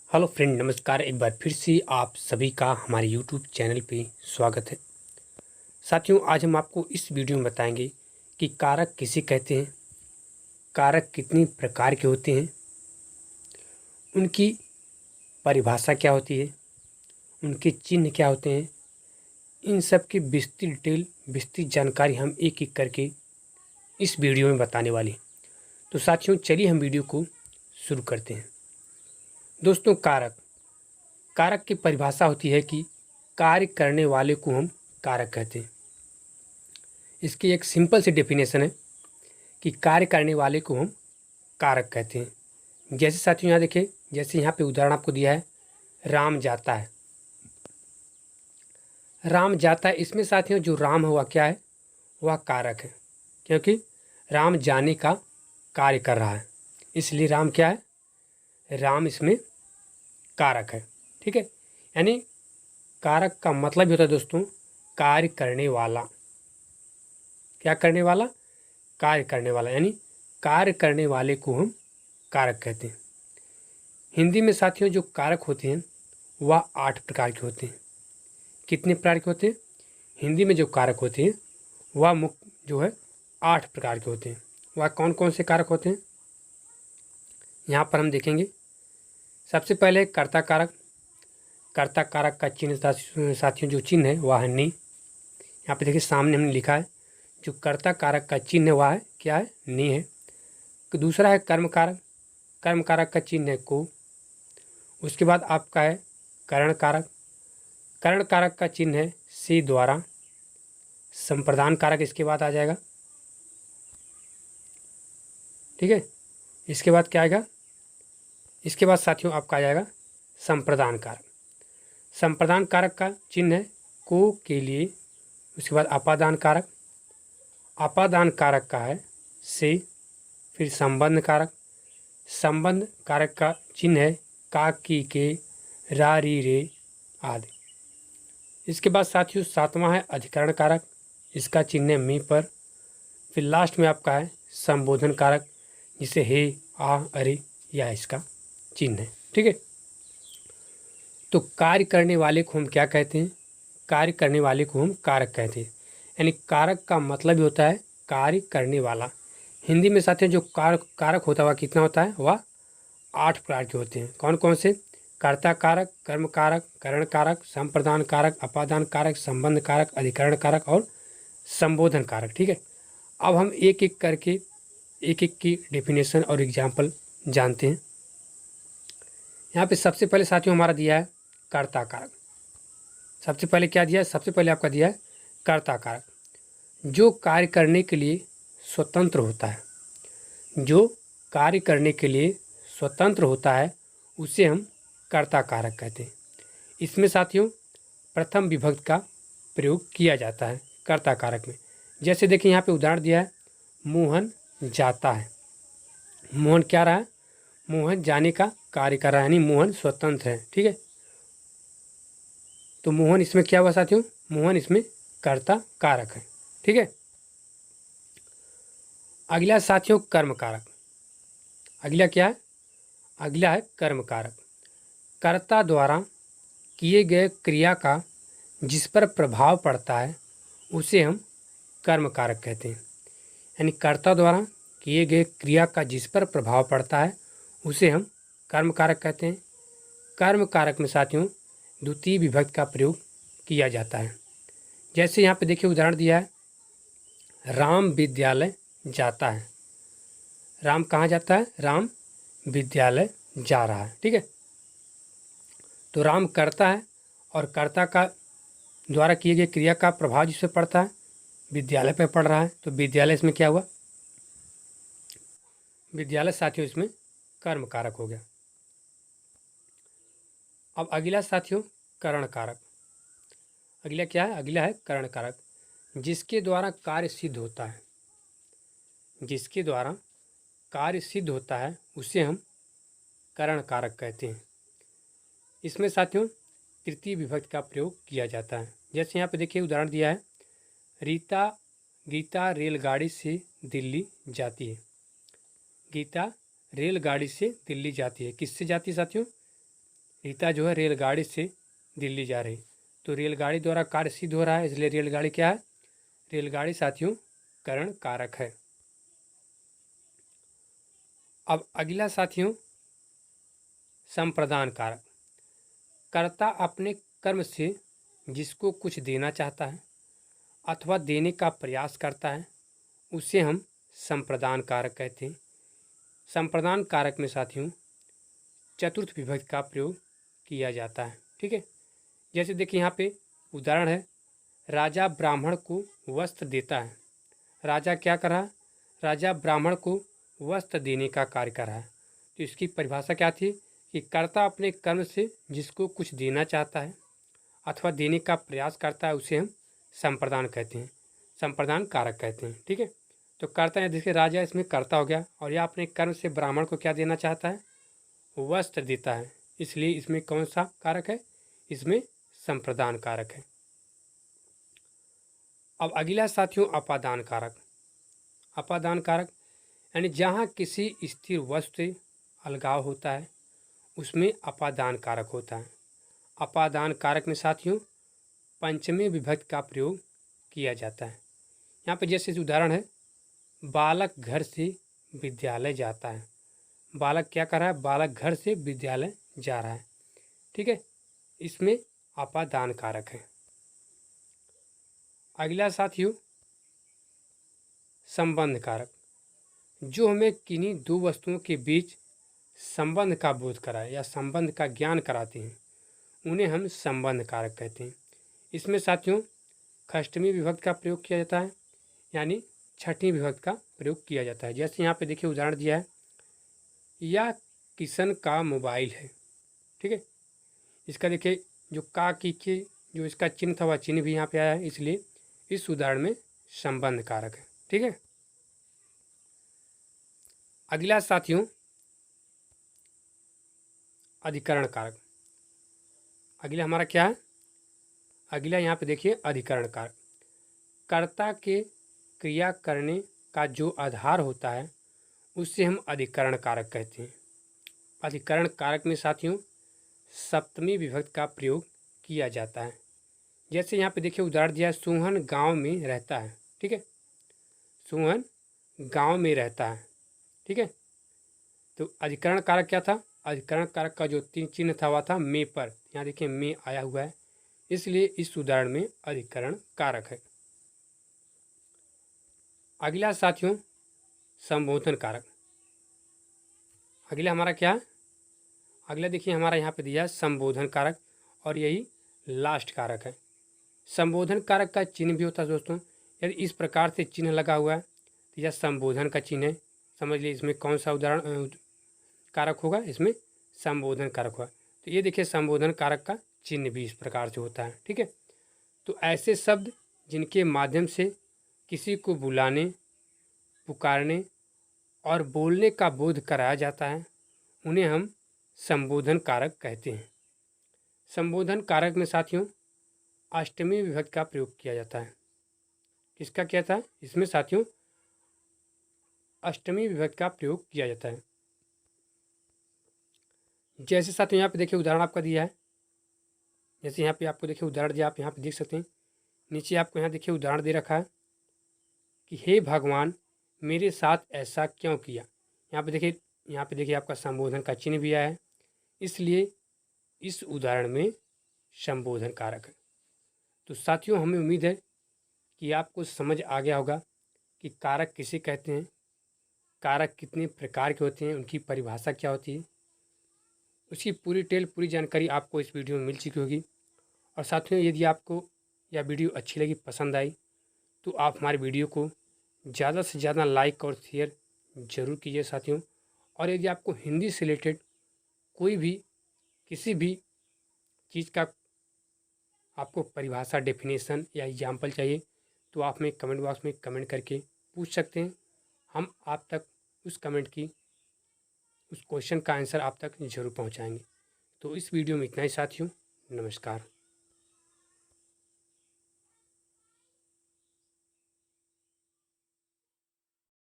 Hello friend, नमस्कार। एक बार फिर से आप सभी का हमारे यूट्यूब चैनल पे स्वागत है। साथियों, आज हम आपको इस वीडियो में बताएंगे कि कारक किसे कहते हैं, कारक कितनी प्रकार के होते हैं, उनकी परिभाषा क्या होती है, उनके चिन्ह क्या होते हैं। इन सब की विस्तृत जानकारी हम एक एक करके इस वीडियो में बताने वाले हैं। तो साथियों, चलिए हम वीडियो को शुरू करते हैं। दोस्तों, कारक कारक की परिभाषा होती है कि कार्य करने वाले को हम कारक कहते हैं। इसकी एक सिंपल सी डेफिनेशन है कि कार्य करने वाले को हम कारक कहते हैं। जैसे साथियों यहाँ देखिए, जैसे यहाँ पे उदाहरण आपको दिया है, राम जाता है। राम जाता है, इसमें साथियों जो राम हुआ क्या है, वह कारक है, क्योंकि राम जाने का कार्य कर रहा है, इसलिए राम क्या है, राम इसमें कारक है। ठीक है, यानी कारक का मतलब होता है दोस्तों, कार्य करने वाला। क्या करने वाला? कार्य करने वाला, यानी कार्य करने वाले को हम कारक कहते हैं। हिंदी में साथियों जो कारक होते हैं वह 8 प्रकार के होते हैं। कितने प्रकार के होते हैं? हिंदी में जो कारक होते हैं वह मुख्य जो है 8 प्रकार के होते हैं। वह कौन कौन से कारक होते हैं यहाँ पर हम देखेंगे। सबसे पहले कर्ता कारक। कर्ता कारक का चिन्ह साथियों जो चिन्ह है वह है नी। यहाँ पे देखिए सामने हमने लिखा है, जो कर्ता कारक का चिन्ह है वह है क्या है, नी है। दूसरा है कर्म कारक। कर्म कारक का चिन्ह है को। उसके बाद आपका है करण कारक। करण कारक का चिन्ह है से द्वारा। संप्रदान कारक इसके बाद आ जाएगा। ठीक है, इसके बाद क्या आएगा, इसके बाद साथियों आपका आ जाएगा संप्रदान कारक। संप्रदान कारक का चिन्ह है को के लिए। उसके बाद अपादान कारक। अपादान कारक का है से। फिर संबंध कारक। संबंध कारक का चिन्ह है का की के रा री रे आदि। इसके बाद साथियों सातवां है अधिकरण कारक। इसका चिन्ह है मी पर। फिर लास्ट में आपका है संबोधन कारक, जिसे हे आ अरे या इसका चिन्ह है। ठीक है, तो कार्य करने वाले को हम क्या कहते हैं? कार्य करने वाले को हम कारक कहते हैं। यानी कारक का मतलब ही होता है कार्य करने वाला। हिंदी में साथियों जो कारक होता है वह कितना होता है, वह 8 प्रकार के होते हैं। कौन कौन से? कर्ता कारक, कर्म कारक, करण कारक, संप्रदान कारक, अपादान कारक, संबंध कारक, अधिकरण कारक और संबोधन कारक। ठीक है, अब हम एक एक करके एक एक की डेफिनेशन और एग्जाम्पल जानते हैं। यहाँ पे सबसे पहले साथियों हमारा दिया है कर्ता कारक। सबसे पहले क्या दिया है? सबसे पहले आपका दिया है कर्ता कारक, जो कार्य करने के लिए स्वतंत्र होता है। जो कार्य करने के लिए स्वतंत्र होता है उसे हम कर्ता कारक कहते हैं। इसमें साथियों प्रथम विभक्ति का प्रयोग किया जाता है कर्ता कारक में। जैसे देखिए यहाँ पे उदाहरण दिया है, मोहन जाता है। मोहन क्या रहा है? मोहन जाने का कार्य कर रहा है, यानी मोहन स्वतंत्र है। ठीक है, तो मोहन इसमें क्या हुआ साथियों? मोहन इसमें कर्ता कारक है। ठीक है, अगला साथियों कर्म कारक। अगला क्या है? अगला है कर्म कारक। कर्ता द्वारा किए गए क्रिया का जिस पर प्रभाव पड़ता है उसे हम कर्म कारक कहते हैं। यानी कर्ता द्वारा किए गए क्रिया का जिस पर प्रभाव पड़ता है उसे हम कर्म कारक कहते हैं। कर्म कारक में साथियों द्वितीय विभक्ति का प्रयोग किया जाता है। जैसे यहाँ पे देखिए उदाहरण दिया है, राम विद्यालय जाता है। राम कहाँ जाता है? राम विद्यालय जा रहा है। ठीक है, तो राम करता है और कर्ता का द्वारा किए गए क्रिया का प्रभाव जिस पर पड़ता है, विद्यालय पे पड़ रहा है, तो विद्यालय इसमें क्या हुआ? विद्यालय साथियों इसमें कर्म कारक हो गया। अब अगला साथियों करण कारक। अगला क्या है? अगला है करण कारक, जिसके द्वारा कार्य सिद्ध होता है। जिसके द्वारा कार्य सिद्ध होता है उसे हम करण कारक कहते हैं। इसमें साथियों तृतीय विभक्ति का प्रयोग किया जाता है। जैसे यहाँ पे देखिए उदाहरण दिया है, गीता रेलगाड़ी से दिल्ली जाती है। गीता रेलगाड़ी से दिल्ली जाती है। किससे जाती है साथियों? रीता जो है रेलगाड़ी से दिल्ली जा रही, तो रेलगाड़ी द्वारा कार्य सिद्ध हो रहा है, इसलिए रेलगाड़ी क्या है? रेलगाड़ी साथियों करण कारक है। अब अगला साथियों संप्रदान कारक। कर्ता अपने कर्म से जिसको कुछ देना चाहता है अथवा देने का प्रयास करता है उसे हम संप्रदान कारक कहते हैं। संप्रदान कारक में साथियों चतुर्थ विभक्ति का प्रयोग किया जाता है। ठीक है, जैसे देखिए यहाँ पे उदाहरण है, राजा ब्राह्मण को वस्त्र देता है। राजा क्या कर रहा है? राजा ब्राह्मण को वस्त्र देने का कार्य कर रहा है। तो इसकी परिभाषा क्या थी कि कर्ता अपने कर्म से जिसको कुछ देना चाहता है अथवा देने का प्रयास करता है उसे हम संप्रदान कहते हैं, संप्रदान कारक कहते हैं। ठीक है, तो कर्ता है, देखिए राजा इसमें कर्ता हो गया और यह अपने कर्म से ब्राह्मण को क्या देना चाहता है? वस्त्र देता है, इसलिए इसमें कौन सा कारक है? इसमें संप्रदान कारक है। अब अगला साथियों अपादान कारक। अपादान कारक यानी जहाँ किसी स्थिर वस्तु से अलगाव होता है उसमें अपादान कारक होता है। अपादान कारक में साथियों पंचमी विभक्ति का प्रयोग किया जाता है। यहाँ पर जैसे उदाहरण है, बालक घर से विद्यालय जाता है। बालक क्या कर रहा है? बालक घर से विद्यालय जा रहा है। ठीक है, इसमें अपादान कारक है। अगला साथियों संबंध कारक, जो हमें किन्हीं दो वस्तुओं के बीच संबंध का बोध कराए या संबंध का ज्ञान कराते हैं उन्हें हम संबंध कारक कहते हैं। इसमें साथियों षष्ठवी विभक्ति का प्रयोग किया जाता है, यानी छठी विभक्ति का प्रयोग किया जाता है। जैसे यहाँ पे देखिए उदाहरण दिया है, यह किशन का मोबाइल है। ठीक है, इसका देखिए जो का की के जो इसका चिन्ह था वह चिन्ह भी यहाँ पे आया है, इसलिए इस उदाहरण में संबंध कारक है। ठीक है, अगला साथियों अधिकरण कारक। अगला हमारा क्या है? अगला यहाँ पे देखिए अधिकरण कारक। कर्ता के क्रिया करने का जो आधार होता है उससे हम अधिकरण कारक कहते हैं। अधिकरण कारक में साथियों सप्तमी विभक्ति का प्रयोग किया जाता है। जैसे यहाँ पे देखिए उदाहरण दिया है, सोहन गांव में रहता है। ठीक है, सोहन गांव में रहता है। ठीक है, तो अधिकरण कारक क्या था? अधिकरण कारक का जो तीन चिन्ह था वह था में पर, यहाँ देखिए में आया हुआ है, इसलिए इस उदाहरण में अधिकरण कारक है। अगला साथियों संबोधन कारक। अगला हमारा क्या है? अगला देखिए हमारा यहाँ पे दिया है संबोधन कारक और यही लास्ट कारक है। संबोधन कारक का चिन्ह भी होता है दोस्तों, यदि इस प्रकार से चिन्ह लगा हुआ है तो यह संबोधन का चिन्ह है। समझ लीजिए इसमें कौन सा उदाहरण कारक होगा? इसमें संबोधन कारक होगा। तो ये देखिए संबोधन कारक का चिन्ह भी इस प्रकार से होता है। ठीक है, तो ऐसे शब्द जिनके माध्यम से किसी को बुलाने, पुकारने और बोलने का बोध कराया जाता है उन्हें हम संबोधन कारक कहते हैं। संबोधन कारक में साथियों अष्टमी विभक्ति का प्रयोग किया जाता है। किसका किया था? इसमें साथियों अष्टमी विभक्ति का प्रयोग किया जाता है। जैसे साथियों यहाँ पे देखिए उदाहरण आपका दिया है, जैसे यहाँ पे आपको देखिए उदाहरण दिया, आप यहाँ पे देख सकते हैं। नीचे आपको यहाँ देखिए उदाहरण दे रखा है कि हे भगवान मेरे साथ ऐसा क्यों किया। यहाँ पे देखिए आपका संबोधन का चिन्ह भी आया है, इसलिए इस उदाहरण में संबोधन कारक है। तो साथियों हमें उम्मीद है कि आपको समझ आ गया होगा कि कारक किसे कहते हैं, कारक कितने प्रकार के होते हैं, उनकी परिभाषा क्या होती है, उसकी पूरी जानकारी आपको इस वीडियो में मिल चुकी होगी। और साथियों यदि आपको यह वीडियो अच्छी लगी, पसंद आई, तो आप हमारे वीडियो को ज़्यादा से ज़्यादा लाइक और शेयर ज़रूर कीजिए साथियों। और यदि आपको हिंदी से रिलेटेड कोई भी किसी भी चीज़ का आपको परिभाषा, डेफिनेशन या एग्जाम्पल चाहिए तो आप हमें कमेंट बॉक्स में कमेंट करके पूछ सकते हैं। हम आप तक उस क्वेश्चन का आंसर आप तक ज़रूर पहुंचाएंगे। तो इस वीडियो में इतना ही साथियों, नमस्कार।